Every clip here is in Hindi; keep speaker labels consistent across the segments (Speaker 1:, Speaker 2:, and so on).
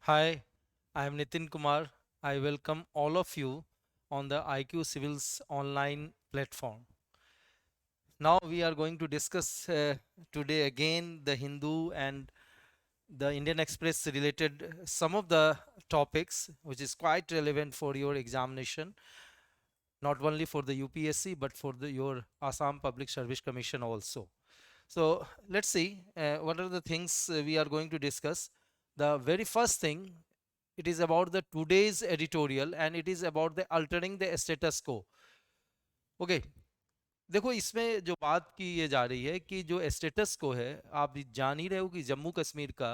Speaker 1: Hi, I am Nitin Kumar. I welcome all of you on the IQ Civils online platform. Now we are going to discuss today again the Hindu and the Indian Express related some of the topics which is quite relevant for your examination, not only for the UPSC but for your Assam Public Service Commission also. So let's see what are the things we are going to discuss. The very first thing, it is about the today's editorial and it is about the altering the status quo. Okay, देखो इसमें जो बात की ये जा रही है कि जो स्टेटस को है, आप जान ही रहे हो कि जम्मू कश्मीर का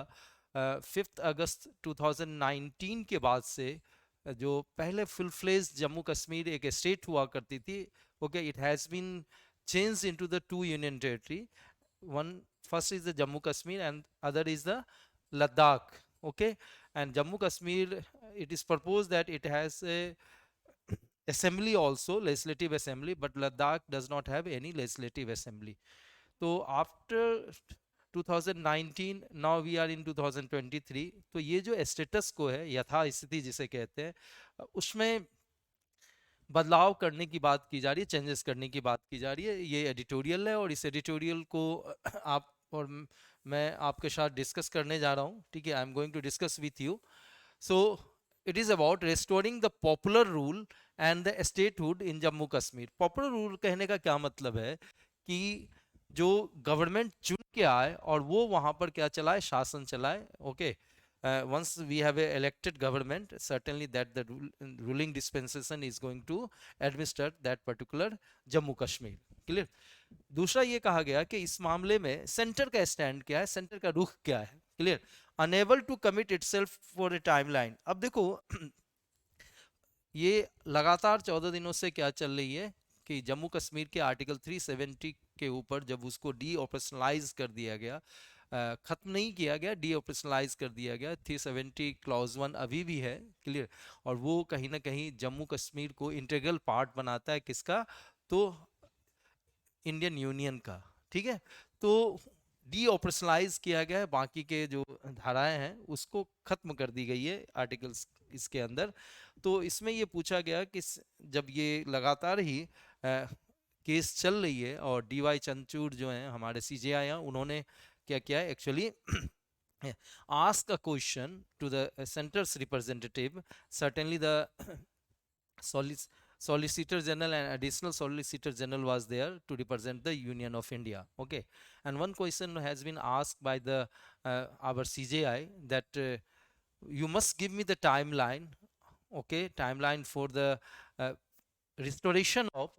Speaker 1: 5 अगस्त 2019 के बाद से जो पहले फुल फ्लेज जम्मू कश्मीर एक स्टेट हुआ करती थी, okay, it has been change into the two union territory. One first is the Jammu Kashmir and other is the Ladakh. Okay, and Jammu Kashmir, it is proposed that it has a assembly also, legislative assembly, but Ladakh does not have any legislative assembly. So after 2019, now we are in 2023. तो ये जो स्टेटस को है, यथा स्थिति जिसे कहते हैं, उसमें बदलाव करने की बात की जा रही है, चेंजेस करने की बात की जा रही है. ये एडिटोरियल है और इस एडिटोरियल को आप और मैं आपके साथ डिस्कस करने जा रहा हूँ. ठीक है, I am going to discuss with you. So it is about restoring the popular rule and the statehood in Jammu Kashmir. Popular rule कहने का क्या मतलब है कि जो गवर्नमेंट चुन के आए और वो वहाँ पर क्या चलाए, शासन चलाए. Okay, once we have a elected government, certainly that the ruling dispensation is going to administer that particular Jammu Kashmir. Clear. दूसरा ये कहा गया कि इस मामले में सेंटर का स्टैंड क्या है, सेंटर का रुख क्या है. Clear. Unable to commit itself for a timeline. अब देखो ये लगातार 14 दिनों से क्या चल रही है कि जम्मू कश्मीर के आर्टिकल 370 के ऊपर जब उसको डी ऑपरेशनलाइज कर दिया गया, खत्म नहीं किया गया, डी ऑपरेशनलाइज कर दिया गया. 370 क्लॉज 1 अभी भी है. क्लियर. और वो कहीं ना कहीं जम्मू कश्मीर को इंटीग्रल पार्ट बनाता है. किसका? तो इंडियन यूनियन का. ठीक है. तो डी ऑपरेशनलाइज किया गया है, बाकी के जो धाराएं हैं उसको खत्म कर दी गई है आर्टिकल्स इसके अंदर. तो इसमें ये पूछा गया कि जब ये लगातार ही केस चल रही है और डीवाई चंद्रचूड़ जो हैं हमारे सीजेआई हैं, उन्होंने क्या किया है actually ask a question to the center's representative. Certainly the solic- solicitor general and additional solicitor general was there to represent the Union of India. Okay, and one question has been asked by the our CJI that you must give me the timeline. Okay, timeline for the uh, restoration of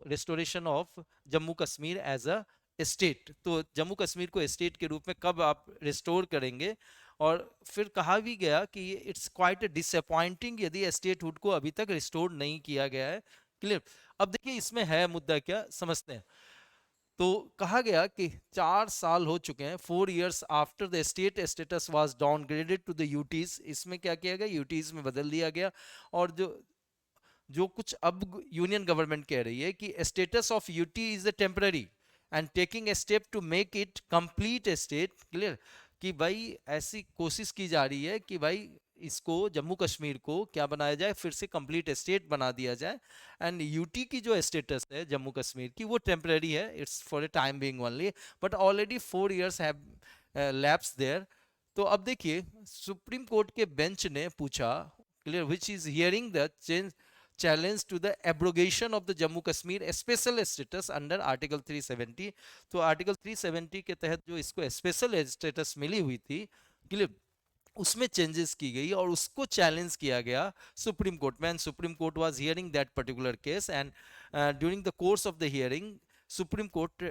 Speaker 1: Jammu Kashmir as a state. तो जम्मू कश्मीर को स्टेट के रूप में कब आप रिस्टोर करेंगे. और फिर कहा भी गया कि इट्स क्वाइट डिसअपॉइंटिंग यदि स्टेटहुड को अभी तक रिस्टोर नहीं किया गया है. क्लियर. अब देखिए इसमें है मुद्दा क्या, समझते हैं. तो कहा गया कि 4 साल हो चुके हैं, 4 years after the state status was downgraded to the UTs. इसमें क्या किया गया, यूटीज में बदल दिया गया. और जो जो कुछ अब यूनियन गवर्नमेंट कह रही है कि status of UT is a temporary and taking a step to make it complete state. Clear. कि भाई ऐसी कोशिश की जा रही है कि भाई इसको जम्मू कश्मीर को क्या बनाया जाए, फिर से कंप्लीट स्टेट बना दिया जाए. एंड यूटी की जो स्टेटस है जम्मू कश्मीर की वो टेम्पररी है, it's for a time being only, but already 4 years have lapse there. तो अब देखिए सुप्रीम कोर्ट के बेंच ने पूछा, clear, which is hearing the change challenge to the abrogation of the Jammu Kashmir special status under Article 370. तो Article 370 के तहत जो इसको स्पेशल स्टेटस मिली हुई थी, क्लियर, उसमें चेंजेस की गई और उसको चैलेंज किया गया सुप्रीम कोर्ट में. And supreme court was hearing that particular case and during the course of the hearing supreme court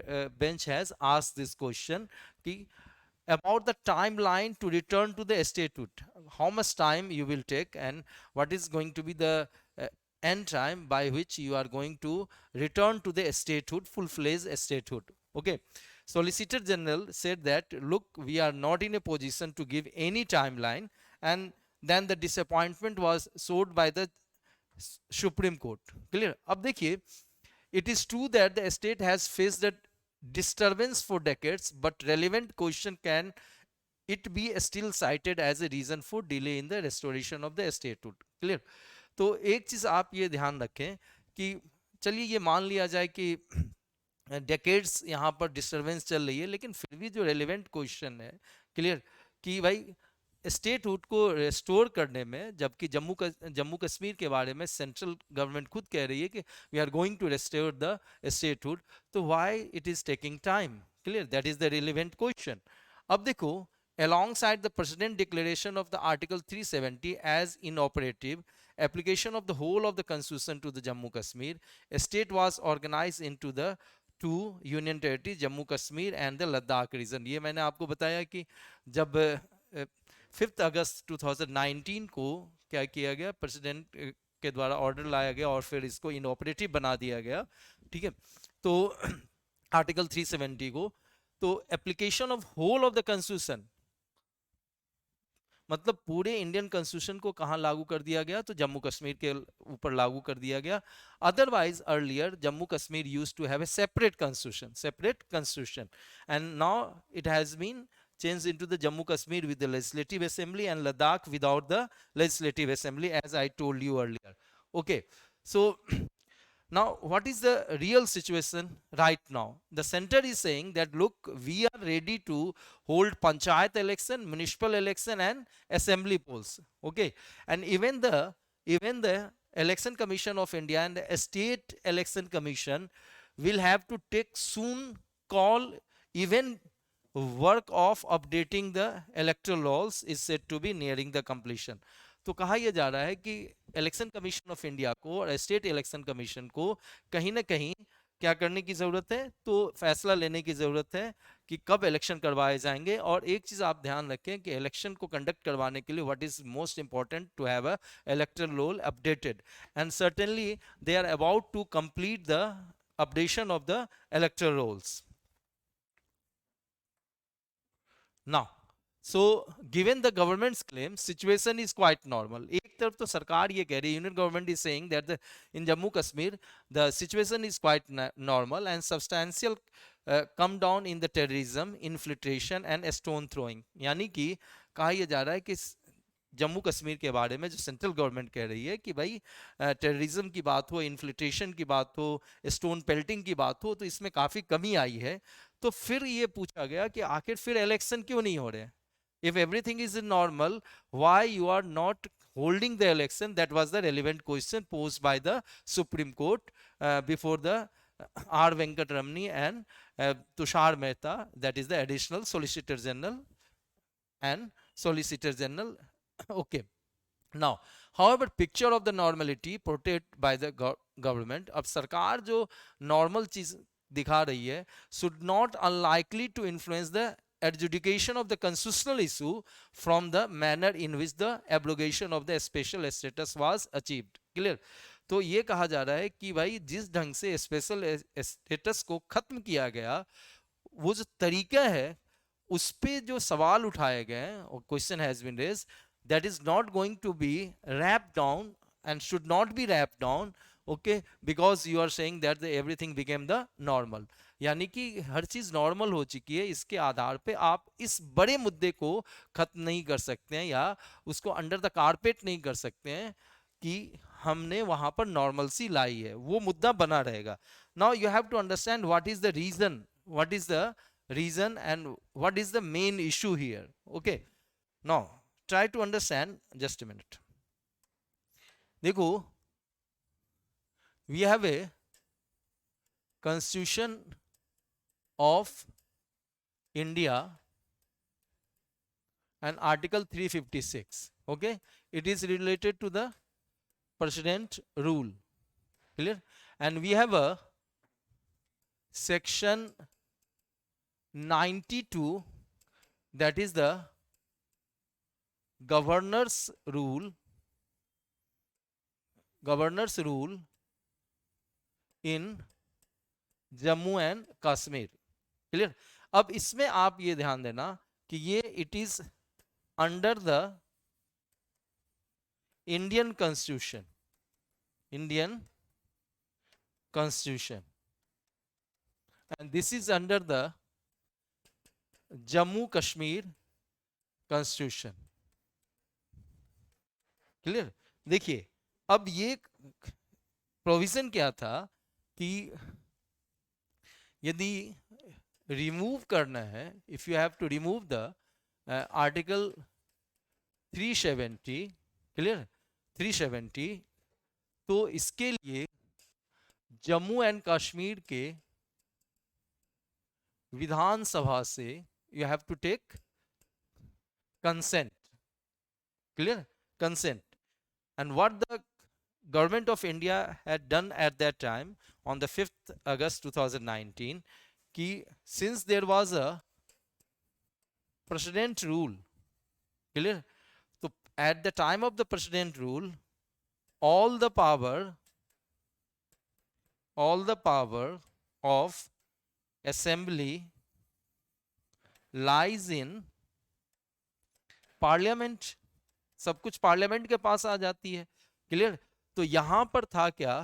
Speaker 1: bench has asked this question कि about the timeline to return to the statehood, how much time you will take and what is going to be the end time by which you are going to return to the statehood, full-fledged statehood. Okay, solicitor general said that look, we are not in a position to give any timeline, and then the disappointment was showed by the supreme court. Clear. अब देखिए, it is true that the state has faced a disturbance for decades, but relevant question can it be still cited as a reason for delay in the restoration of the statehood. Clear? तो एक चीज आप ये ध्यान रखें कि चलिए ये मान लिया जाए कि डेकेड्स यहाँ पर डिस्टरबेंस चल रही है, लेकिन फिर भी जो रेलिवेंट क्वेश्चन है, क्लियर, कि भाई स्टेटहुड को रेस्टोर करने में, जबकि जम्मू कश्मीर के बारे में सेंट्रल गवर्नमेंट खुद कह रही है कि we are going to restore the statehood, तो why it is taking time? Clear, that is the relevant question. अब देखो, alongside the president declaration of the article 370 as inoperative application of the whole of the constitution to the Jammu Kashmir, a state was organized into the two union territories, Jammu Kashmir and the Ladakh region. ये मैंने आपको बताया कि जब 5 अगस्त 2019 को क्या किया गया, प्रेसिडेंट के द्वारा ऑर्डर लाया गया और फिर इसको इनऑपरेटिव बना दिया गया. ठीक है, तो आर्टिकल 370 को, तो application of whole of the constitution, मतलब पूरे इंडियन कॉन्स्टिट्यूशन को कहां लागू कर दिया गया, तो जम्मू कश्मीर के ऊपर लागू कर दिया गया. Otherwise earlier Jammu Kashmir used to have a separate constitution and now it has been changed into the Jammu Kashmir with the legislative assembly and Ladakh without the legislative assembly, as I told you earlier. Okay, so now, what is the real situation right now? The center is saying that look, we are ready to hold panchayat election, municipal election, and assembly polls. Okay, and even the Election Commission of India and the State Election Commission will have to take soon call. Even work of updating the electoral laws is said to be nearing the completion. तो कहा यह जा रहा है कि इलेक्शन कमीशन ऑफ इंडिया को और स्टेट इलेक्शन कमीशन को कहीं ना कहीं क्या करने की जरूरत है, तो फैसला लेने की जरूरत है कि कब इलेक्शन करवाए जाएंगे. और एक चीज आप ध्यान रखें कि इलेक्शन को कंडक्ट करवाने के लिए what is most important, to have a electoral roll updated, and certainly they are about to complete the updation of the electoral rolls now. So given the government's claim, situation is quite normal. एक तरफ तो सरकार ये कह रही है, union government is saying that in Jammu Kashmir the situation is quite normal and substantial come down in the terrorism, infiltration and stone throwing. यानी कि कहा यह जा रहा है कि जम्मू कश्मीर के बारे में जो सेंट्रल गवर्नमेंट कह रही है कि भाई टेररिज्म की बात हो, इन्फिल्ट्रेशन की बात हो, स्टोन पेल्टिंग की बात हो, तो इसमें काफ़ी कमी आई है. तो फिर ये पूछा गया कि आखिर फिर इलेक्शन क्यों नहीं हो रहे? If everything is normal, why you are not holding the election? That was the relevant question posed by the Supreme Court before the R. Venkatramani and Tushar Mehta, that is the additional Solicitor General and Solicitor General. Okay. Now, however, picture of the normality portrayed by the government, अब सरकार जो normal चीज दिखा रही है, should not unlikely to influence the adjudication of the constitutional issue from the manner in which the abrogation of the special status was achieved. Clear? तो ये कहा जा रहा है कि भाई जिस ढंग से स्पेशल स्टेटस को खत्म किया गया, वो जो तरीका है उस पे जो सवाल उठाए गए हैं, और question has been raised, that is not going to be wrapped down and should not be wrapped down, okay, because you are saying that everything became the normal. यानी कि हर चीज नॉर्मल हो चुकी है, इसके आधार पे आप इस बड़े मुद्दे को खत्म नहीं कर सकते हैं या उसको अंडर द कारपेट नहीं कर सकते हैं कि हमने वहां पर नॉर्मलसी लाई है, वो मुद्दा बना रहेगा. Now you have to understand what is the reason, what is the reason and what is the main issue here. Okay, now try to understand. Just a minute. देखो, we have a constitution of India and article 356. Okay, it is related to the president rule. Clear? And we have a section 92, that is the governor's rule in Jammu and Kashmir. Clear? अब इसमें आप ये ध्यान देना कि ये it is under the Indian constitution and this is under the Jammu Kashmir constitution. Clear? देखिए अब ये प्रोविजन क्या था कि यदि रिमूव करना है, if you have to remove the article 370, clear, 370, तो इसके लिए जम्मू एंड कश्मीर के विधानसभा से you have to take consent, clear, consent. And what the government of India had done at that time on the 5th August 2019, कि since there was a president rule, clear, so at the time of the president rule, all the power of assembly lies in parliament, सब कुछ पार्लियामेंट के पास आ जाती है, क्लियर। तो यहां पर था क्या,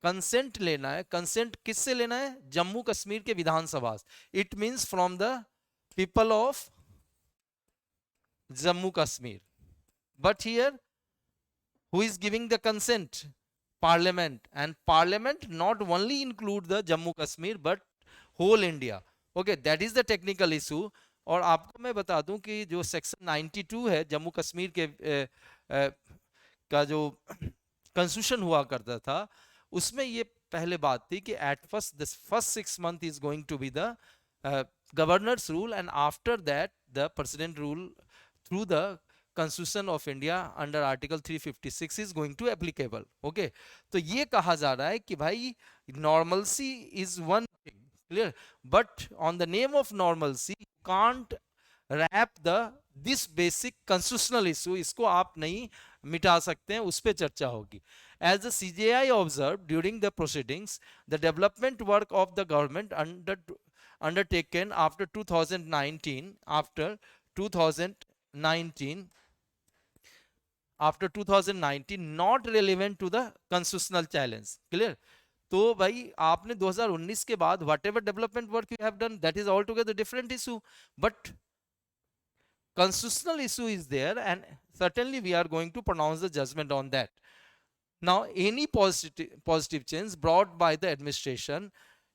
Speaker 1: कंसेंट लेना है। कंसेंट किससे लेना है? जम्मू कश्मीर के विधानसभा। It means from the people of Jammu Kashmir. But here who is giving the consent? Parliament. And parliament not only include the Jammu Kashmir but whole India. Okay, that is the technical issue. और आपको मैं बता दूं कि जो सेक्शन 92 है जम्मू कश्मीर के का जो कॉन्स्टिट्यूशन हुआ करता था, उसमें ये पहले बात थी कि at first the first 6 month is going to be the governor's rule and after that the president rule through the constitution of India under article 356 is going to applicable. Okay, तो ये कहा जा रहा है कि भाई normalcy is one thing, clear, but on the name of normalcy can't wrap the this basic constitutional issue. इसको आप नहीं मिटा सकते हैं, उस पर चर्चा होगी। As the CJI observe during the proceedings, the development work of the government undertaken after 2019 not relevant to the constitutional challenge, clear। तो भाई आपने 2019 के बाद whatever development work you have done, that is altogether different issue, but constitutional issue is there and certainly we are going to pronounce the judgment on that. Now any positive change brought by the administration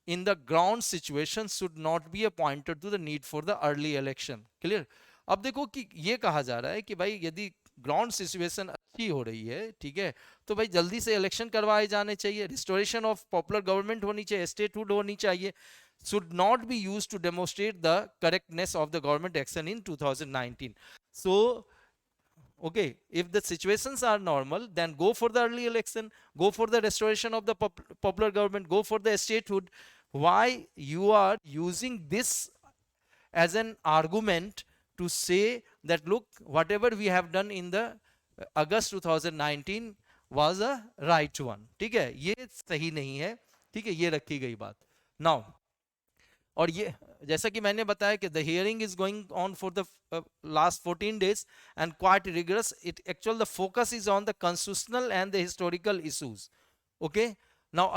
Speaker 1: in the ground situation should not be pointed to the need for the early election, clear। अब देखो कि ये कहा जा रहा है कि भाई यदि ग्राउंड सिचुएशन अच्छी हो रही है, ठीक है, तो भाई जल्दी से इलेक्शन करवाए जाने चाहिए, रिस्टोरेशन ऑफ पॉपुलर गवर्नमेंट होनी चाहिए, स्टेटहुड होनी चाहिए, should not be used to demonstrate the correctness of the government action in 2019. So okay, if the situations are normal, then go for the early election, go for the restoration of the popular government, go for the statehood. Why you are using this as an argument to say that look, whatever we have done in the August 2019 was a right one, ठीक है, ये सही नहीं है, ठीक है, ये रखी गई बात। Now और ये जैसा कि मैंने बताया कि the hearing is going on for the last 14 days and quite rigorous. It actual the focus is on the constitutional and the historical issues. Okay, now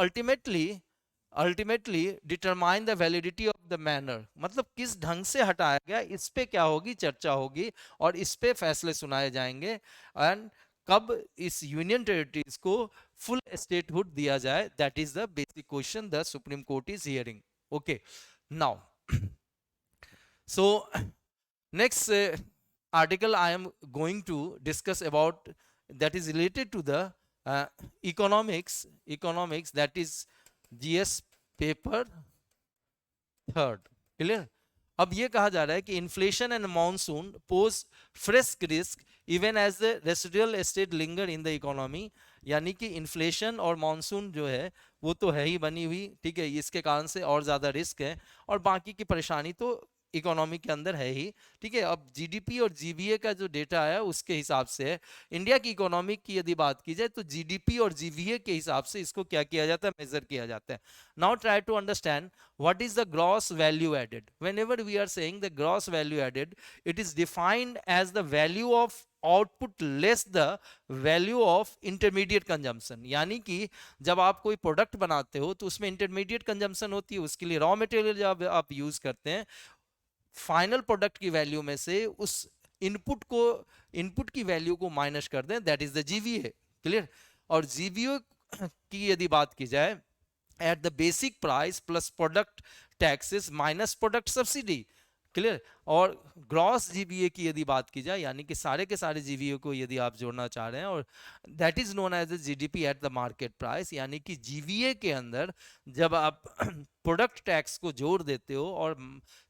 Speaker 1: ultimately determine the validity of the manner, मतलब किस ढंग से हटाया गया, इस पे क्या होगी, चर्चा होगी और इस पे फैसले सुनाए जाएंगे एंड कब इस यूनियन टेरिटरीज को फुल स्टेटहुड दिया जाए, that is the basic question the supreme court is hearing. Okay, now so next article I am going to discuss about, that is related to the economics, that is GS paper 3rd, clear। अब ये कहा जा रहा है कि inflation and monsoon pose fresh risk even as the residual state linger in the economy, यानी कि इन्फ्लेशन और मॉनसून जो है वो तो है ही बनी हुई, ठीक है, इसके कारण से और ज़्यादा रिस्क है और बाकी की परेशानी तो इकोनॉमी के अंदर है ही, ठीक है। अब जीडीपी और जीवीए का जो डेटा है उसके हिसाब से है। इंडिया की इकोनॉमी की यदि बात की जाए तो जीडीपी और जीवीए के हिसाब से इसको क्या किया जाता है, मेजर किया जाता है। Now try to understand what is the gross value added. Whenever we are saying the gross value added, it is defined as the value of output less the value of intermediate consumption, यानी कि जब आप कोई प्रोडक्ट बनाते हो तो उसमें इंटरमीडिएट कंजम्पशन होती है, उसके लिए रॉ मटेरियल जब आप यूज करते हैं, फाइनल प्रोडक्ट की वैल्यू में से उस इनपुट की वैल्यू को माइनस कर दें, that is the GVA. Clear. और जीवीए की यदि बात की जाए, at the basic price plus product taxes minus product subsidy. Clear. और ग्रॉस जीवीए की यदि बात की जाए, यानी कि सारे के सारे जीवीए को यदि आप जोड़ना चाह रहे हैं, और that is known as the GDP at the market price, यानी कि जीवीए के अंदर जब आप प्रोडक्ट टैक्स को जोड़ देते हो और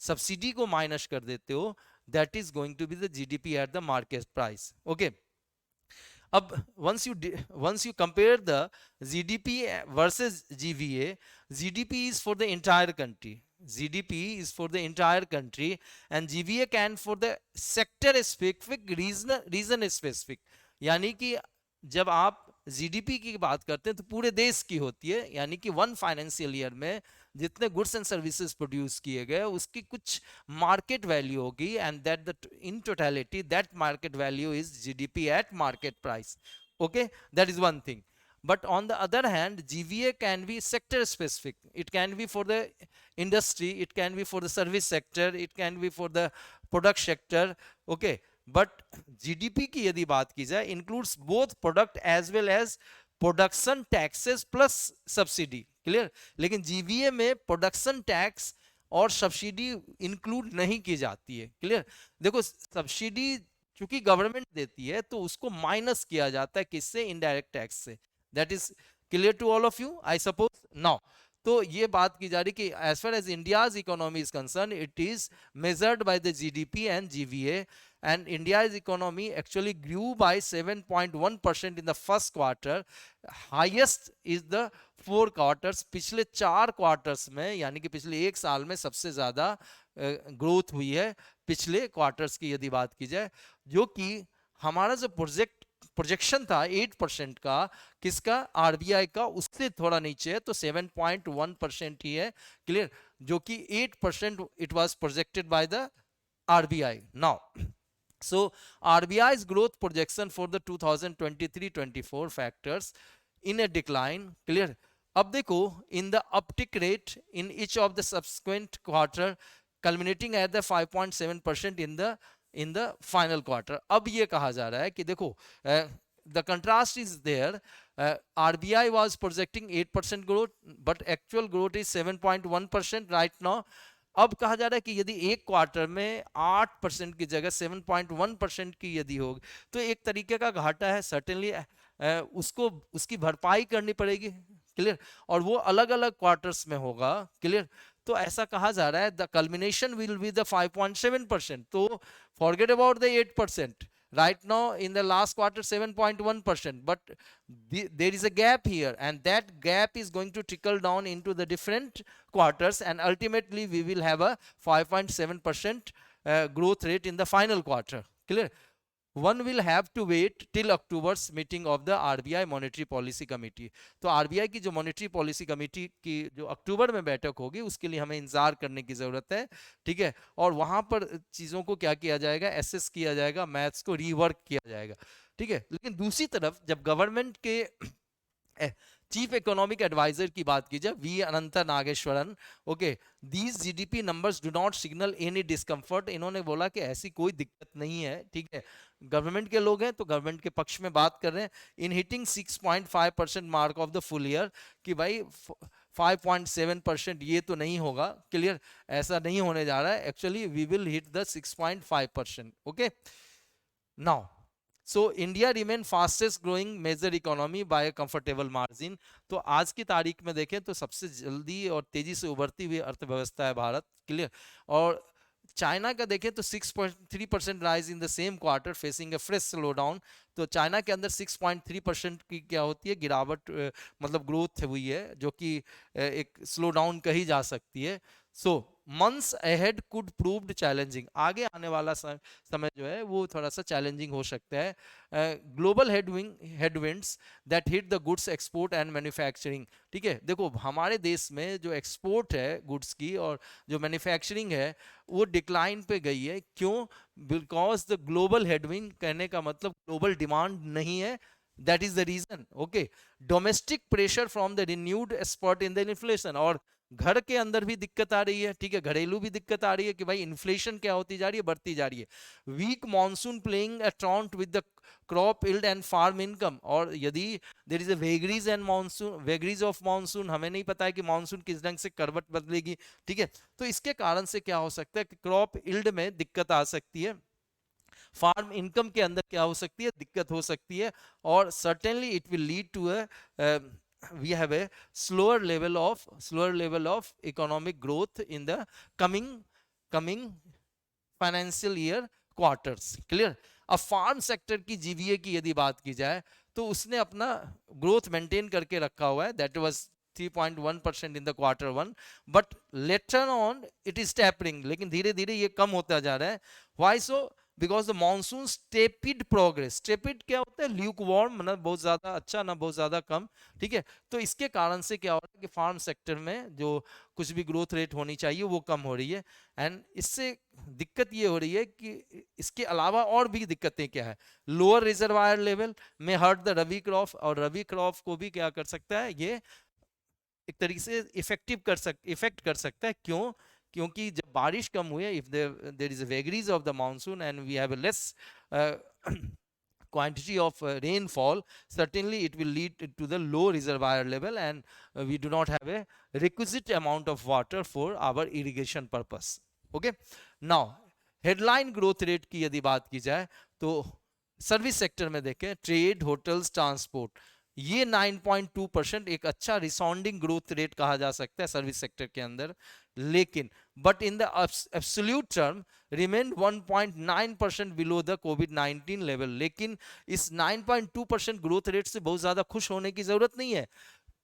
Speaker 1: सब्सिडी को माइनस कर देते हो, that is going to be the GDP at the market price. Okay. अब once you compare the GDP versus GVA, GDP is for the entire country, GDP is for the entire country, and GVA can for the sector specific, region specific। यानी कि जब आप जीडीपी की बात करते हैं तो पूरे देश की होती है, यानी कि वन फाइनेंशियल ईयर में जितने गुड्स एंड सर्विसेज प्रोड्यूस किए गए उसकी कुछ मार्केट वैल्यू होगी, and that the in totality that market value is GDP at market price. Okay, that is one thing. But on the other hand, GVA can be sector specific. It can be for the industry, it can be for the service sector, it can be for the product sector. Okay, but GDP की यदि बात की जाए, includes both product as well as production taxes plus subsidy. Clear? लेकिन GVA में production tax और सब्सिडी इंक्लूड नहीं की जाती है। क्लियर। देखो, सब्सिडी चूंकि गवर्नमेंट देती है तो उसको माइनस किया जाता है किससे? इनडायरेक्ट टैक्स से। That is clear to all of you I suppose now. तो ये बात की जा रही कि as far as India's economy is concern, it is measured by the GDP and GVA, and India's economy actually grew by 7.1% in the first quarter. Highest is the 4 quarters, पिछले 4 क्वार्टर्स में, यानी कि पिछले एक साल में सबसे ज्यादा ग्रोथ हुई है पिछले क्वार्टर्स की यदि बात की जाए, जो कि हमारा जो प्रोजेक्शन था 8% का, किसका? आरबीआई का, उससे थोड़ा नीचे है, तो 7.1% ही है। क्लियर। जो कि 8% it was projected by the RBI. Now so RBI's growth projection for the 2023-24 factors in a decline. Clear. अब देखो, in the uptick rate in each of the subsequent quarter culminating at the 5.7% in the final quarter. अब ये कहा जा रहा है कि देखो, the contrast is there. RBI was projecting 8% growth, but actual growth is 7.1% right now. अब कहा जा रहा है कि यदि एक क्वार्टर में 8% की जगह 7.1% की यदि होगी तो एक तरीके का घाटा है, सर्टेनली उसको उसकी भरपाई करनी पड़ेगी। क्लियर। और वो अलग अलग क्वार्टर्स में होगा। क्लियर। तो ऐसा कहा जा रहा है the culmination will be the 5.7%। तो forget about the 8%। Right now in the last quarter 7.1%, but there is a gap here, and that gap is going to trickle down into the different quarters, and ultimately we will have a 5.7% growth rate in the final quarter. Clear. One will have to wait till October's meeting of the RBI Monetary Policy Committee. तो RBI की जो मॉनेटरी पॉलिसी कमेटी की जो अक्टूबर में बैठक होगी उसके लिए हमें इंतजार करने की जरूरत है। ठीक है। और वहां पर चीजों को क्या किया जाएगा? एसेस किया जाएगा, मैथ्स को रीवर्क किया जाएगा। ठीक है। लेकिन दूसरी तरफ जब गवर्नमेंट के चीफ इकोनॉमिक एडवाइजर की बात की जाए, V Anantha Nageswaran, okay, these GDP numbers do not signal any discomfort. इन्होंने बोला कि ऐसी कोई दिक्कत नहीं है। ठीक है। गवर्नमेंट के लोग हैं तो गवर्नमेंट के पक्ष में बात कर रहे हैं। In hitting 6.5% mark of the full year, कि भाई 5.7% ये तो नहीं होगा। क्लियर। ऐसा नहीं होने जा रहा है। Actually we will hit the 6.5%। Okay. Now so India remain fastest growing major economy by comfortable margin. तो आज की तारीख में देखें तो सबसे जल्दी और तेजी से उभरती हुई अर्थव्यवस्था है भारत। क्लियर। और चाइना का देखें तो 6.3% rise in the same quarter facing A fresh slow down. तो चाइना के अंदर 6.3% की क्या होती है? गिरावट, मतलब ग्रोथ हुई है, जो कि एक स्लो डाउन कही जा सकती है। So months ahead could proved challenging. आगे आने वाला समय जो है वो थोड़ा सा चैलेंजिंग हो सकता है। Global headwinds that hit the goods export and manufacturing. ठीक है। देखो, हमारे देश में जो एक्सपोर्ट है गुड्स की और जो मैन्युफैक्चरिंग है वो डिक्लाइन पे गई है। क्यों? बिकॉज द ग्लोबल हेडविंड, कहने का मतलब ग्लोबल डिमांड नहीं है। That is the reason. Okay. Domestic pressure from the renewed spurt in the inflation, और घर के अंदर भी दिक्कत आ रही है, ठीक है, घरेलू भी दिक्कत आ रही है कि भाई इन्फ्लेशन क्या होती जा रही है, बढ़ती जा रही है। Weak monsoon playing a taunt with the crop yield and farm income, और यदि there is a vagaries and monsoon, vagaries of monsoon, हमें नहीं पता है कि मॉनसून किस ढंग से करवट बदलेगी, ठीक है, तो इसके कारण से क्या हो सकता है कि क्रॉप इल्ड में दिक्कत आ सकती है, फार्म इनकम के अंदर क्या हो सकती है, दिक्कत हो सकती है, और certainly it will lead to a we have a slower level of economic growth in the coming financial year quarters, clear. अब फार्म सेक्टर की जीवीए की यदि बात की जाए तो उसने अपना ग्रोथ मेंटेन करके रखा हुआ है, that was 3.1% in the quarter one, but later on it is tapering, लेकिन धीरे धीरे ये कम होता जा रहा है। Why so? Because the monsoon stepped progress, stepped क्या होता है, ल्यूक वार्म, ना बहुत ज्यादा अच्छा ना बहुत ज्यादा कम, ठीक है, तो इसके कारण से क्या हो रहा है कि फार्म सेक्टर में जो कुछ भी ग्रोथ रेट होनी चाहिए वो कम हो रही है, एंड इससे दिक्कत ये हो रही है कि इसके अलावा और भी दिक्कतें क्या है, लोअर रिजर्वायर लेवल में हर्ट द रबी क्रॉप, और रबी क्रॉप को भी क्या कर सकता है, ये एक तरीके से इफेक्ट कर सकता है। क्यों? क्योंकि जब बारिश कम हुई है, if there is a vagaries of the monsoon and we have a less quantity of rainfall, certainly it will lead to the low reservoir level, and we do not have a requisite amount of water for our irrigation purpose. Okay, now headline growth rate की यदि बात की जाए तो सर्विस सेक्टर में देखें, ट्रेड, होटल्स, ट्रांसपोर्ट, ये 9.2% एक अच्छा रिसाउंडिंग ग्रोथ रेट कहा जा सकता है सर्विस सेक्टर के अंदर, लेकिन but in the absolute term remain 1.9% below the covid level. लेकिन इस 9.2% ग्रोथ रेट से बहुत ज्यादा खुश होने की जरूरत नहीं है।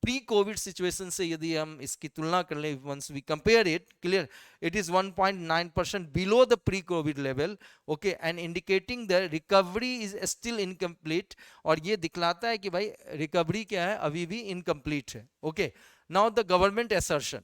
Speaker 1: प्री कोविड सिचुएशन से यदि हम इसकी तुलना कर लें, once we compare it, clear, it is 1.9% below the pre covid level, okay, and indicating the recovery is still incomplete, और ये दिखलाता है कि भाई रिकवरी क्या है, अभी भी इनकम्प्लीट है। Okay, now the government assertion,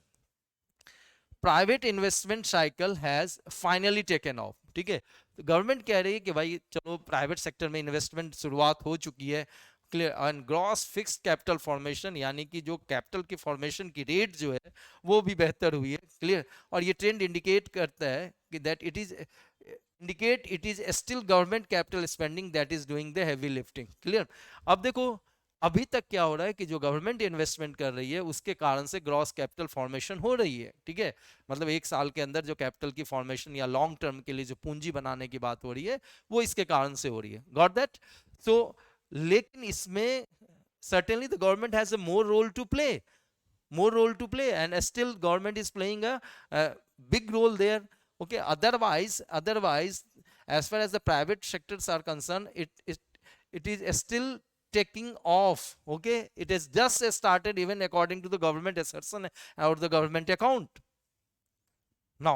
Speaker 1: private investment cycle has finally taken of, ठीक है, तो गवर्नमेंट कह रही है कि भाई चलो प्राइवेट सेक्टर में इन्वेस्टमेंट शुरुआत हो चुकी है, clear, and gross fixed capital formation, यानी कि जो कैपिटल की फॉर्मेशन की रेट जो है वो भी बेहतर हुई है, क्लियर, और ये ट्रेंड इंडिकेट करता है कि that it is still government capital spending that is doing the heavy lifting, clear. अब देखो अभी तक क्या हो रहा है कि जो गवर्नमेंट इन्वेस्टमेंट कर रही है उसके कारण से ग्रॉस कैपिटल फॉर्मेशन हो रही है, ठीक है, मतलब एक साल के अंदर जो कैपिटल की फॉर्मेशन या लॉन्ग टर्म के लिए जो पूंजी बनाने की बात हो रही है वो इसके कारण से हो रही है, गॉट दैट। सो लेकिन इसमें certainly the government has a more role to play, and still government is playing a big role there. Okay, otherwise as far as the private sectors are concerned, it is still taking off. Okay, it has just started, even according to the government assertion or the government account. Now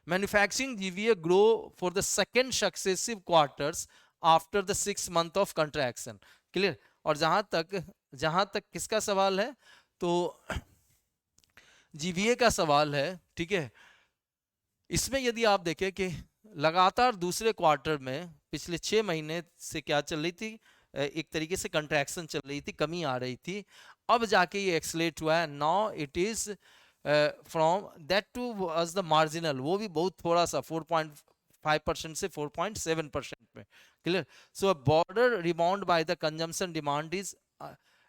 Speaker 1: manufacturing GVA grow for the second successive quarters after the 6 month of contraction, clear। और जहां तक किसका सवाल है, तो जीवीए का सवाल है, ठीक है, इसमें यदि आप देखें कि लगातार दूसरे क्वार्टर में पिछले 6 महीने से क्या चल रही थी, एक तरीके से कंट्रैक्शन चल रही थी, कमी आ रही थी, अब जाके ये एक्सलेट हुआ है, now it is from that to was the marginal, वो भी बहुत थोड़ा सा 4.5% से 4.7% में, clear. So broader rebound by the consumption demand is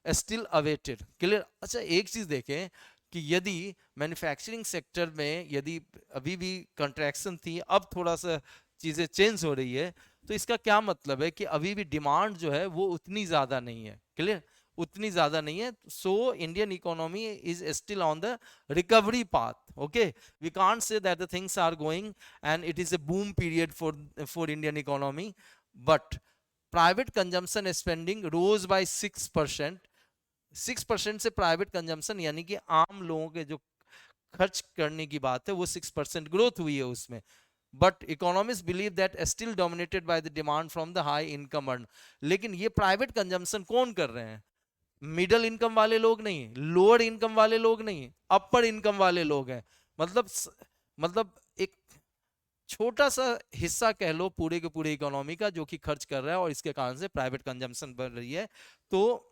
Speaker 1: still awaited, clear. अच्छा एक चीज देखें कि यदि मैन्युफैक्चरिंग सेक्टर में यदि अभी भी कंट्रैक्शन थी, अब थोड़ा सा चीजें चेंज हो रही है, तो इसका क्या मतलब है कि अभी भी डिमांड जो है वो उतनी ज्यादा नहीं है, क्लियर, उतनी ज्यादा नहीं है। So Indian economy is still on the recovery path. Okay, we can't say that the things are going and it is a boom period for Indian economy, but private consumption spending rose by 6%। 6% से प्राइवेट कंजम्पशन यानी कि आम लोगों के जो खर्च करने की बात है वो 6% ग्रोथ हुई है उसमें, but economist believe that still dominated by the demand from the high income earn. लेकिन ये प्राइवेट कंजम्पशन कौन कर रहे हैं? मिडिल इनकम वाले लोग नहीं, लोअर इनकम वाले लोग नहीं, अपर इनकम वाले लोग हैं। मतलब एक छोटा सा हिस्सा कह लो पूरे के पूरे इकोनॉमी का जो कि खर्च कर रहा है, और इसके कारण से प्राइवेट कंजम्पशन बढ़ रही है। तो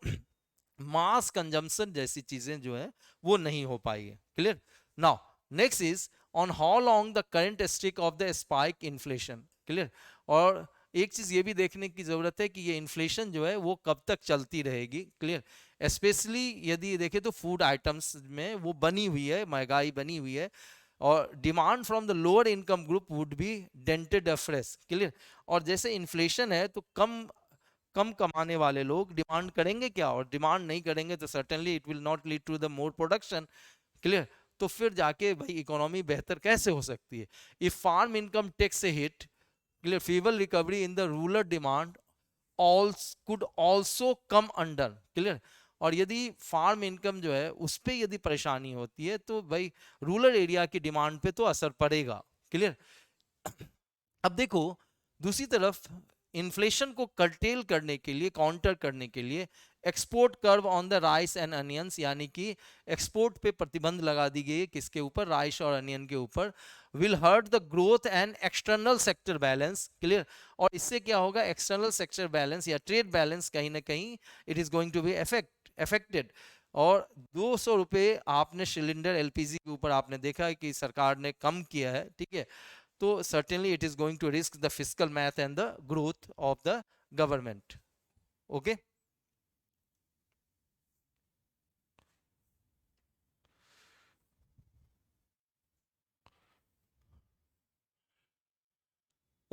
Speaker 1: मास कंजम्पशन जैसी चीजें जो है वो नहीं हो पाई है। Clear. Now next is on how long the current stick of the spike inflation. Clear. और एक चीज ये भी देखने की जरूरत है कि ये इन्फ्लेशन जो है वो कब तक चलती रहेगी। क्लियर। स्पेशली यदि देखें तो फूड आइटम्स में वो बनी हुई है, महंगाई बनी हुई है, और demand from the lower income group would be dented afresh. Clear. और जैसे इन्फ्लेशन है तो कम कम कमाने वाले लोग डिमांड करेंगे क्या, और डिमांड नहीं करेंगे तो certainly it will not lead to the more production. Clear. तो फिर जाके भाई इकोनॉमी बेहतर कैसे हो सकती है। If farm income takes a hit, clear, feeble recovery in the rural demand could also come under. Clear. और यदि फार्म इनकम जो है उस पर यदि परेशानी होती है तो भाई रूरल एरिया की डिमांड पे तो असर पड़ेगा। क्लियर। अब देखो दूसरी तरफ इन्फ्लेशन को कर्टेल करने के लिए, काउंटर करने के लिए export curve on the rice and onions, यानी कि एक्सपोर्ट पे प्रतिबंध लगा दी गई है, किसके ऊपर, राइस और अनियन के ऊपर, will hurt the growth and external sector balance. Clear. और इससे क्या होगा, एक्सटर्नल सेक्टर बैलेंस या ट्रेड बैलेंस कहीं ना कहीं it is going to be affected. और 200 रुपये आपने सिलेंडर एलपीजी के ऊपर आपने देखा है कि सरकार ने कम किया है, ठीक है, तो certainly it is going to risk the fiscal math and the growth of the government. Okay.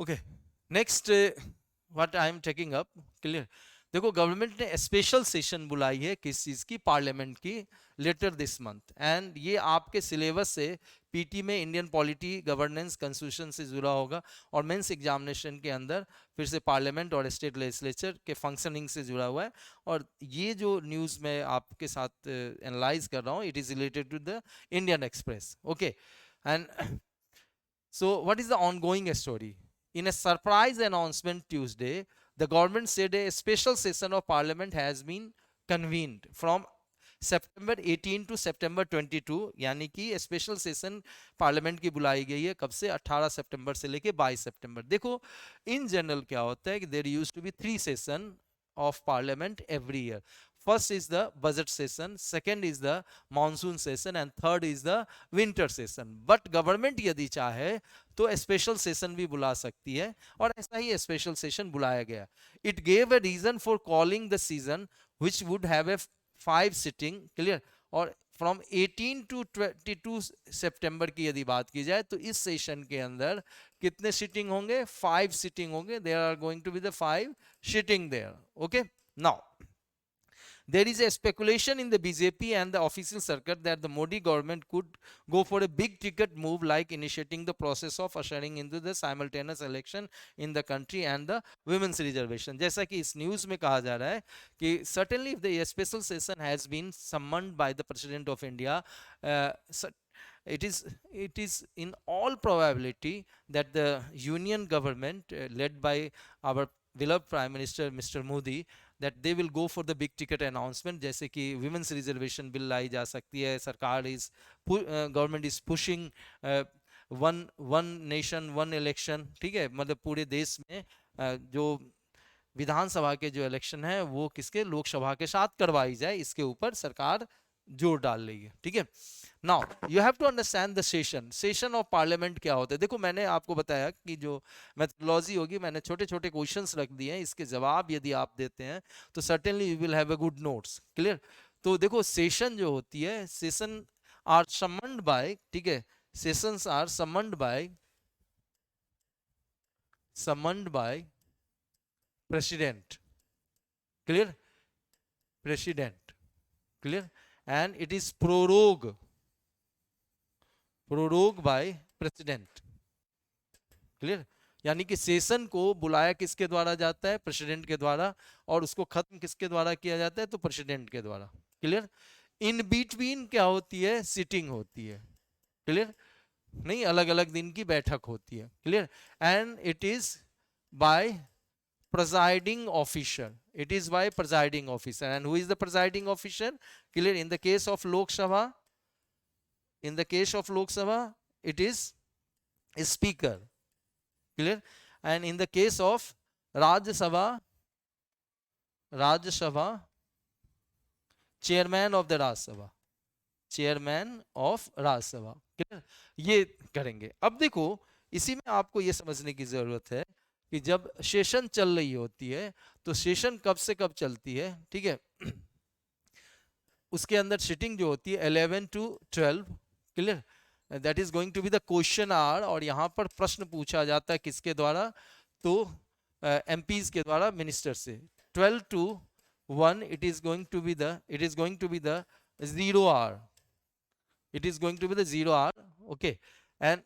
Speaker 1: Okay. Next, what I am taking up. Clear. देखो गवर्नमेंट ने स्पेशल सेशन बुलाई है किस चीज की, पार्लियामेंट की, लेटर दिस मंथ, एंड ये आपके सिलेबस से पीटी में इंडियन पॉलिटी गवर्नेंस कंस्टिट्यूशन से जुड़ा होगा, और मेंस एग्जामिनेशन के अंदर फिर से पार्लियामेंट और स्टेट लेजिस्लेचर के फंक्शनिंग से जुड़ा हुआ है। और ये जो न्यूज़ मैं आपके साथ एनालाइज कर रहा हूँ, it is related to the Indian Express. Okay. And so, what is the ongoing story? In a surprise announcement Tuesday, the government said a special session of parliament has been convened from September 18 to September 22, यानी कि स्पेशल सेशन पार्लियामेंट की बुलाई गई है कब से, 18 सितंबर से लेके 22 सितंबर। देखो इन जनरल क्या होता है कि there used to be 3 session of parliament every year. First is the budget session, second is the monsoon session, and third is the winter session. But government यदि चाहे तो स्पेशल सेशन भी बुला सकती है, और ऐसा ही स्पेशल सेशन बुलाया गया। It gave a reason for calling the season which would have a 5 sitting. Clear. और फ्रॉम 18 टू 22 सितंबर की यदि बात की जाए तो इस सेशन के अंदर कितने सिटिंग होंगे, 5 सिटिंग होंगे। There are going to be the 5 sitting there. Okay. Now there is a speculation in the BJP and the official circuit that the Modi government could go for a big ticket move like initiating the process of ushering into the simultaneous election in the country and the women's reservation. जैसा कि इस न्यूज़ में कहा जा रहा है कि certainly if the special session has been summoned by the President of India, uh, it is in all probability that the union government led by our beloved Prime Minister Mr. Modi, that they will go for the big ticket announcement, जैसे कि women's reservation bill लाई जा सकती है, सरकार is government is pushing one nation one election, ठीक है, मतलब पूरे देश में जो विधानसभा के जो इलेक्शन है वो किसके, लोकसभा के साथ करवाई जाए, इसके ऊपर सरकार जोर डाल रही है। ठीक है। Now you have to understand the session of parliament क्या होता है। देखो मैंने आपको बताया कि जो मेथोडोलॉजी होगी, मैंने छोटे छोटे क्वेश्चंस रख दिए हैं, इसके जवाब यदि आप देते हैं तो certainly you will have a good notes. Clear. तो देखो सेशन जो होती है, सेशन आर समन्ड बाय, ठीक है, sessions are summoned by president. Clear. President. Clear. And it is prorogue by president. Clear. यानी कि सेशन को बुलाया किसके द्वारा जाता है, प्रेसिडेंट के द्वारा, और उसको खत्म किसके द्वारा किया जाता है, तो प्रेसिडेंट के द्वारा। क्लियर। इन बिटवीन क्या होती है, सिटिंग होती है। क्लियर। नहीं, अलग अलग दिन की बैठक होती है। Clear. And it is by presiding officer. It is by presiding officer. And who is the presiding officer? Clear. In the case of Lok Sabha, it is a speaker. Clear. And in the case of Rajya Sabha, chairman of the Rajya Sabha, chairman of Rajya Sabha, clear, ये करेंगे। अब देखो इसी में आपको ये समझने की जरूरत है कि जब सेशन चल रही होती है तो सेशन कब से कब चलती है, ठीक है। उसके अंदर सिटिंग जो होती है 11 to 12, clear, that is going to be the question hour, और यहाँ पर प्रश्न पूछा जाता है किसके द्वारा, तो एमपीज के द्वारा, मिनिस्टर से। 12 to 1 it is going to be the, it is going to be the 0 hour, it is going to be the 0 hour, okay, and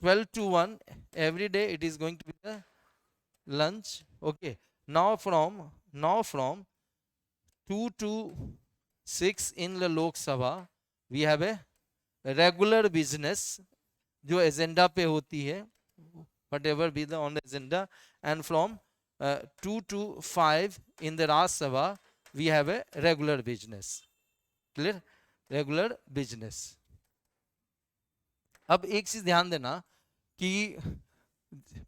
Speaker 1: 12 to 1 every day it is going to be the lunch, okay. Now from 2 to 6 in the Lok Sabha we have a regular business जो एजेंडा पे होती है, whatever be the on the agenda, and from 2 to 5 in the Raj Sabha we have a regular business, clear, regular business। अब एक चीज ध्यान देना कि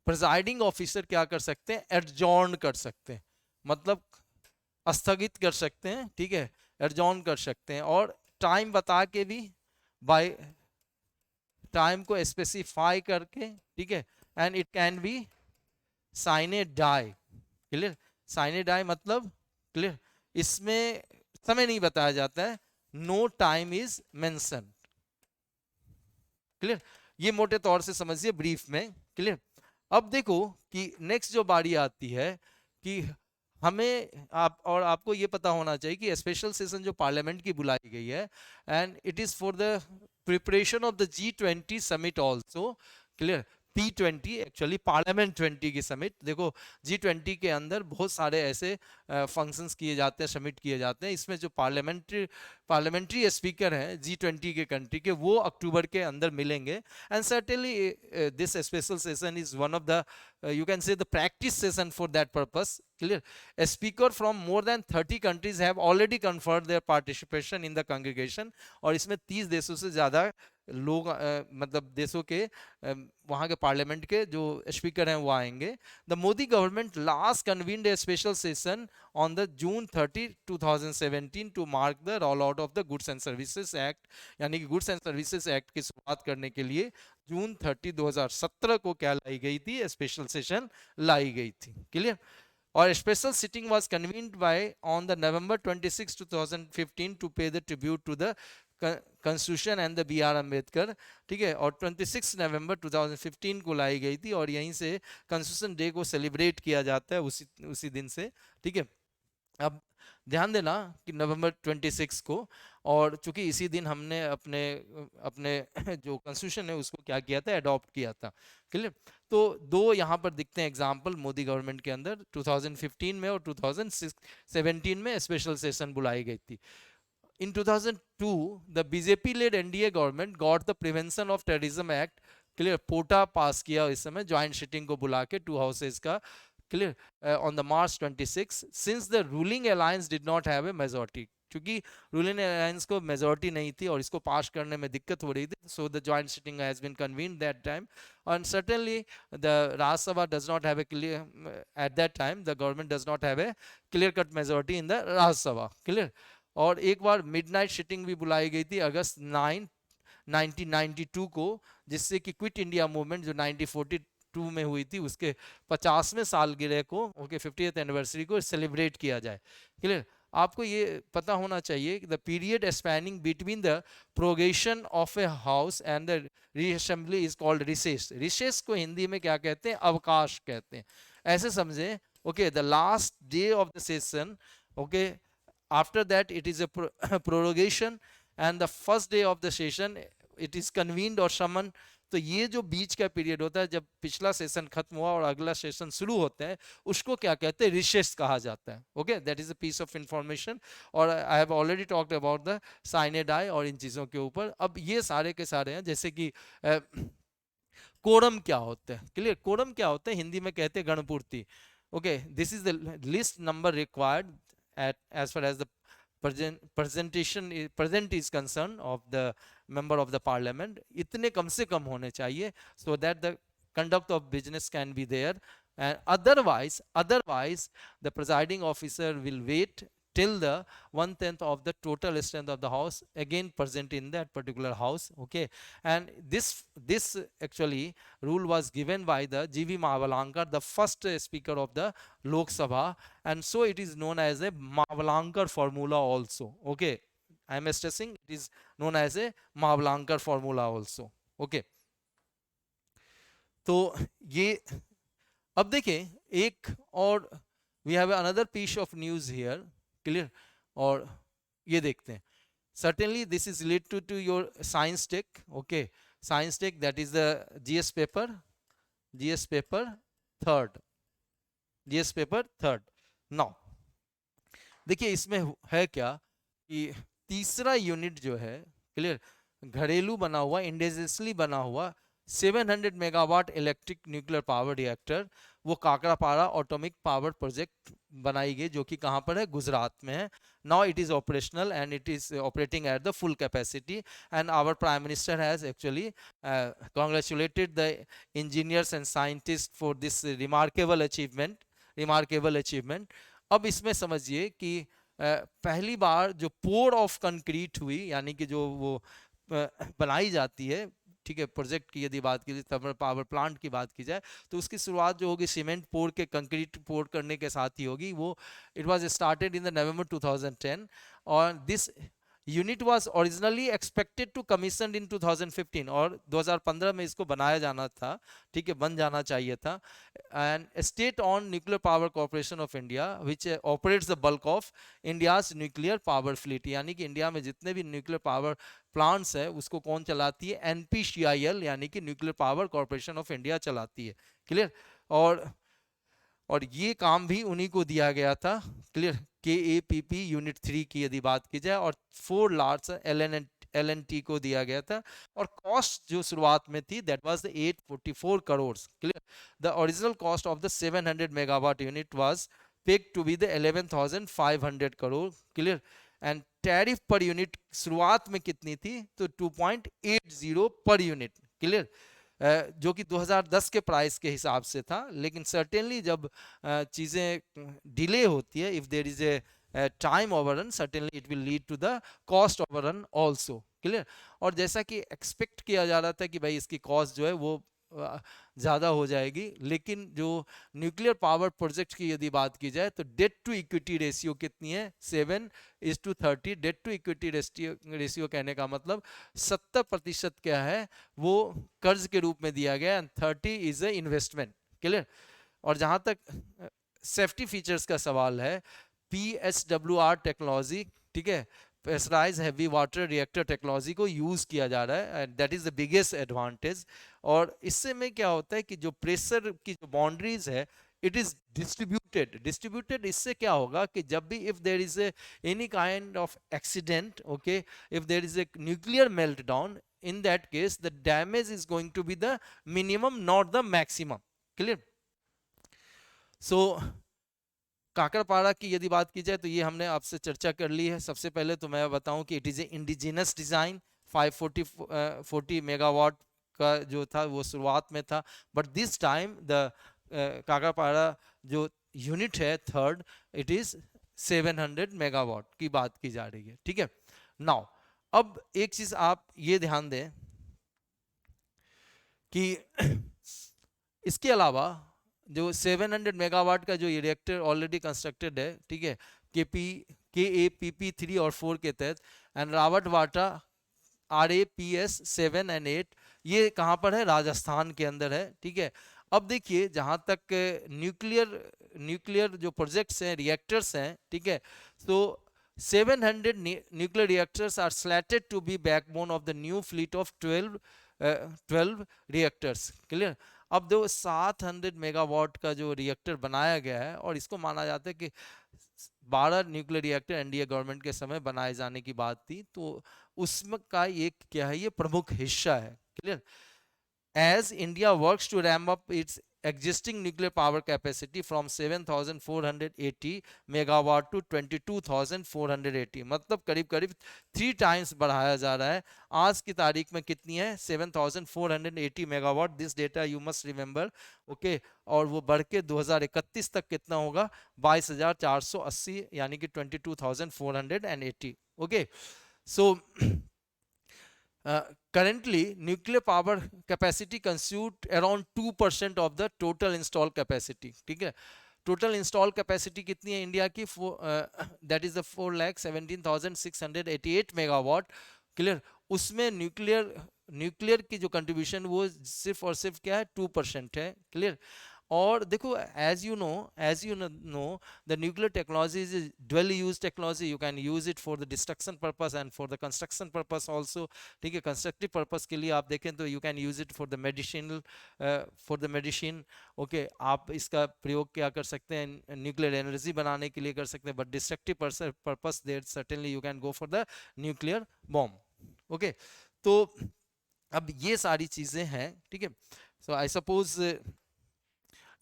Speaker 1: प्रिजाइडिंग ऑफिसर क्या कर सकते हैं, एडजॉर्न कर सकते हैं, मतलब स्थगित कर सकते हैं, ठीक है, एडजॉर्न कर सकते हैं, और टाइम बता के भी, बाय टाइम को स्पेसिफाई करके, ठीक है, and it can be sine die, clear, sine die मतलब, क्लियर, इसमें समय नहीं बताया जाता है, no time is mention, clear, ये मोटे तौर से समझिए ब्रीफ में, क्लियर। अब देखो कि नेक्स्ट जो बारी आती है कि हमें आपको ये पता होना चाहिए कि स्पेशल सेशन जो पार्लियामेंट की बुलाई गई है, and it is for the preparation of the G20 summit also, clear, P20 actually parliament 20 की समिट। देखो G20 के अंदर बहुत सारे ऐसे फंक्शंस किए जाते हैं, समिट किए जाते हैं, इसमें जो पार्लियामेंट्री स्पीकर हैं G20 के कंट्री के, वो अक्टूबर के अंदर मिलेंगे, and certainly this special session is one of the you can say the practice session for that purpose, clear, a speaker from more than 30 countries have already confirmed their participation in the congregation, और इसमें 30 देशों से ज्यादा लोग मतलब देशों के वहां के पार्लियामेंट के जो स्पीकर हैं वो आएंगे। The Modi government last convened a special session on the June 30, 2017 to mark the roll out of the goods and services act, यानी कि गुड्स एंड सर्विसेज एक्ट की शुरुआत करने के लिए जून 30, 2017 को क्या लाई गई थी, स्पेशल सेशन लाई गई थी, क्लियर। और special sitting was convened by on the November 26, 2015 to pay the tribute to the constitution and the B.R. Ambedkar, ठीक है, और 26 नवंबर 2015 को लाई गई थी, और यहीं से कॉन्स्टिट्यूशन डे को सेलिब्रेट किया जाता है, उसी दिन से, ठीक है। अब ध्यान देना कि नवंबर 26 को, और चूंकि इसी दिन हमने अपने अपने जो कॉन्स्टिट्यूशन है उसको क्या किया था, अडॉप्ट किया था, क्लियर। तो दो यहाँ पर दिखते हैं एग्जाम्पल मोदी गवर्नमेंट के अंदर, 2015 में और 2017 में स्पेशल सेशन बुलाई गई थी। In 2002, the BJP-led NDA government got the Prevention of Terrorism Act, clear, POTA पास किया इस समय, ज्वाइंट सिटिंग को बुला के 2 हाउसेज का, clear, on the March 26, since the ruling alliance did not have a majority, क्योंकि रूलिंग अलायंस को मेजोरिटी नहीं थी और इसको पास करने में दिक्कत हो रही थी, so the joint sitting has been convened that time, and certainly the Rajya Sabha does not have a clear, at that time the government does not have a clear cut majority in the Rajya Sabha, clear। और एक बार मिडनाइट सिटिंग भी बुलाई गई थी अगस्त 9, 1992 को, जिससे कि क्विट इंडिया मूवमेंट जो 1942 में हुई थी उसके 50वें सालगिरह को, ओके, 50th एनिवर्सरी को सेलिब्रेट किया जाए, क्लियर। आपको ये पता होना चाहिए कि the period spanning between the prorogation of a house and the reassembly is called recess. Recess को हिंदी में क्या कहते हैं, अवकाश कहते हैं, ऐसे समझे, okay. The last day of the session, okay, after that it is a prorogation, and the first day of the session it is convened or summoned। तो ये जो बीच का पीरियड होता है जब पिछला सेशन खत्म हुआ और अगला सेशन शुरू होता है, उसको क्या कहते हैं, रिसेस कहा जाता है, okay, that is a piece of information. और I have already talked about the sine die और इन चीज़ों के ऊपर। अब ये सारे के सारे हैं, जैसे कि कोरम क्या होता है, क्लियर, कोरम क्या होता है, हिंदी में कहते हैं गणपूर्ति, okay. This is the least number required as far as the present is concerned of the member of the parliament, इतने कम से कम होने चाहिए, so that the conduct of business can be there, and otherwise the presiding officer will wait till the 1/10 of the total strength of the house again present in that particular house. Okay, and this actually rule was given by the G.V. Mahavankar, the first speaker of the Lok Sabha, and so it is known as a Mahavankar formula also. Okay, I am stressing it is known as a Mahavankar formula also. Okay, तो ये अब देखें एक और we have another piece of news here, clear, और ये देखते हैं. Certainly this is related to your science tech. Okay, science tech, that is the GS paper, GS paper third, GS paper third. Now देखिए इसमें है क्या कि तीसरा यूनिट जो है, क्लियर, घरेलू बना हुआ, इंडिजिनसली बना हुआ 700 megawatt electric nuclear power reactor, वो काकरापाड़ा एटॉमिक पावर प्रोजेक्ट बनाई गई, जो कि कहाँ पर है, गुजरात में है. Now it is operational and it is operating at the full capacity, and our prime minister has actually congratulated the engineers and scientist for this remarkable achievement, remarkable achievement. अब इसमें समझिए कि पहली बार जो पोर ऑफ कंक्रीट हुई, यानी कि जो वो बनाई जाती है, ठीक है, प्रोजेक्ट की यदि बात की जाए, पावर प्लांट की बात की जाए, तो उसकी शुरुआत जो होगी सीमेंट पोर के, कंक्रीट पोर करने के साथ ही होगी. वो it was started in the November 2010, और this unit was originally expected to commission in 2015, और 2015 में इसको बनाया जाना था, ठीक है, बन जाना चाहिए था. And state on nuclear power corporation of India which operates the bulk of India's nuclear power fleet, यानी कि इंडिया में जितने भी न्यूक्लियर पावर प्लांट्स है उसको कौन चलाती है, NPCIL, यानी कि nuclear power corporation of India चलाती है. क्लियर, और ये काम भी उन्हीं को दिया गया था. क्लियर, KAPP यूनिट 3 की यदि बात की जाए, और 4 लार्ज LNT को दिया गया था, और कॉस्ट जो शुरुआत में थी that was 844 crore. Clear, the original cost of the 700 megawatt unit was peg to be the 11,500 crore. Clear, and tariff per unit शुरुआत में कितनी थी, तो 2.80 पर यूनिट. क्लियर, जो कि 2010 के प्राइस के हिसाब से था. लेकिन सर्टेनली जब चीज़ें डिले होती है, if there is a time overrun, certainly it will lead to the cost overrun also. Clear, और जैसा कि एक्सपेक्ट किया जा रहा था कि भाई इसकी कॉस्ट जो है वो ज़्यादा हो जाएगी, लेकिन जो न्यूक्लियर पावर प्रोजेक्ट की यदि बात की जाए, तो डेट टू इक्विटी रेशियो कितनी है, 7:30. डेट टू इक्विटी रेशियो कहने का मतलब 70% क्या है, वो कर्ज के रूप में दिया गया, and 30 is a investment. Clear, और जहां तक सेफ्टी फीचर्स का सवाल है, PHWR टेक्नोलॉजी, ठीक है, pressurise heavy water reactor technology को यूज किया जा रहा है, and that is the biggest advantage. और इससे में क्या होता है कि जो प्रेशर की जो बाउंड्रीज है, इट इज डिस्ट्रीब्यूटेड. इससे क्या होगा कि जब भी if there is any kind of accident, okay, if there is a nuclear meltdown, in that case the damage is going to be the minimum, not the maximum. Clear? So काकरपाड़ा की यदि बात की जाए, तो ये हमने आपसे चर्चा कर ली है. सबसे पहले तो मैं बताऊं कि it is A indigenous design. 540 megawatt का जो था वो शुरुआत में था, बट दिस टाइम द काकरपाड़ा जो यूनिट है थर्ड, इट इज 700 मेगावाट की बात की जा रही है. ठीक है, नाउ अब एक चीज आप ये ध्यान दें कि इसके अलावा जो 700 मेगावाट का जो ये रिएक्टर ऑलरेडी कंस्ट्रक्टेड है, ठीक है, KAPP 3 और 4 के तहत, एंड रावट वाटा RAPS 7 and 8, ये कहाँ पर है, राजस्थान के अंदर है. ठीक है, अब देखिए जहाँ तक न्यूक्लियर जो प्रोजेक्ट्स हैं, रिएक्टर्स हैं, ठीक है, तो 700 nuclear reactors are slated to be backbone of the new fleet of 12 reactors. Clear? अब दो 700 मेगावाट का जो रिएक्टर बनाया गया है, और इसको माना जाता है कि 12 न्यूक्लियर रिएक्टर NDA गवर्नमेंट के समय बनाए जाने की बात थी, तो उसमें का एक क्या है, ये प्रमुख हिस्सा है. Clear, as India works to ramp up its existing nuclear power capacity from 7,480 megawatt to 22,480, मतलब करीब करीब 3 टाइम्स बढ़ाया जा रहा है। आज की तारीख में कितनी है? 7,480 megawatt. This data you must remember, okay. और वो बढ़ के 2031 तक कितना होगा? 22,480, यानी कि 22,480, okay. So currently nuclear power capacity constitute around 2% of the total installed capacity, ठीक है। टोटल इंस्टॉल कैपेसिटी कितनी है इंडिया की? That is the 4,17,688 megawatt, clear. उसमें न्यूक्लियर की जो कंट्रीब्यूशन वो सिर्फ और सिर्फ क्या है? 2% है, क्लियर। और देखो, as you know the nuclear technology is dual use technology. You can use it for the destruction purpose and for the construction purpose also, ठीक है। कंस्ट्रक्टिव पर्पस के लिए आप देखें तो you can use it for the medicine, okay. आप इसका प्रयोग क्या कर सकते हैं? न्यूक्लियर एनर्जी बनाने के लिए कर सकते हैं, but destructive purpose there certainly you can go for the nuclear bomb, okay. तो अब ये सारी चीजें हैं, ठीक है। सो आई सपोज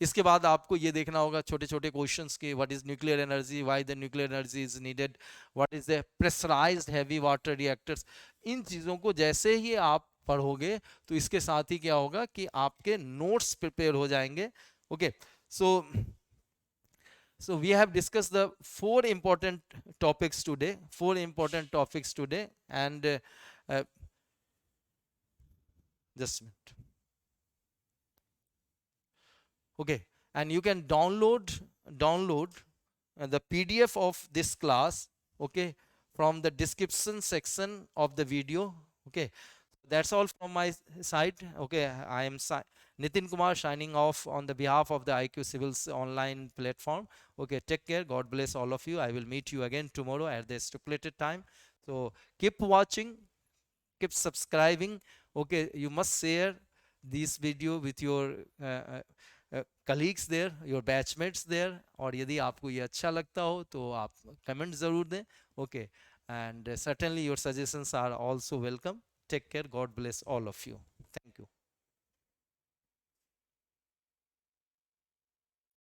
Speaker 1: इसके बाद आपको ये देखना होगा छोटे छोटे क्वेश्चंस के, what is nuclear energy, why the nuclear energy is needed, what is the pressurized heavy water reactors. इन चीज़ों को जैसे ही आप पढ़ोगे तो इसके साथ ही क्या होगा कि आपके नोट्स प्रिपेयर हो जाएंगे, okay. So we have discussed the four important topics today, and just a minute. Okay, and you can download the PDF of this class, okay, from the description section of the video, okay. That's all from my side, okay. I am Nitin Kumar signing off on the behalf of the IQ Civils online platform, okay. Take care, God bless all of you. I will meet you again tomorrow at the stipulated time. So keep watching, keep subscribing, okay. You must share this video with your colleagues there, your batchmates there. और यदि आपको ये अच्छा लगता हो तो आप कमेंट ज़रूर दें, okay. And certainly your suggestions are also welcome. Take care, God bless all of you.